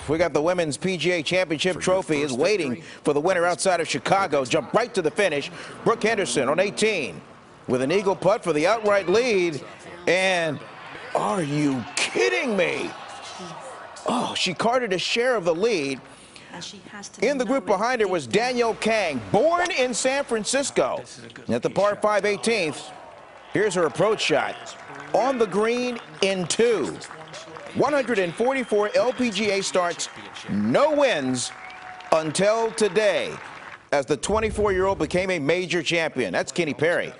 We got the women's PGA Championship trophy is waiting for the winner outside of Chicago. Jumped right to the finish. Brooke Henderson on 18 with an eagle putt for the outright lead. And are you kidding me? Oh, she carted a share of the lead. In the group behind her was Danielle Kang, born in San Francisco. At the par 5 18th, here's her approach shot. On the green in 2. 144 LPGA starts, no wins until today, as the 24-year-old became a major champion. That's Kenny Perry.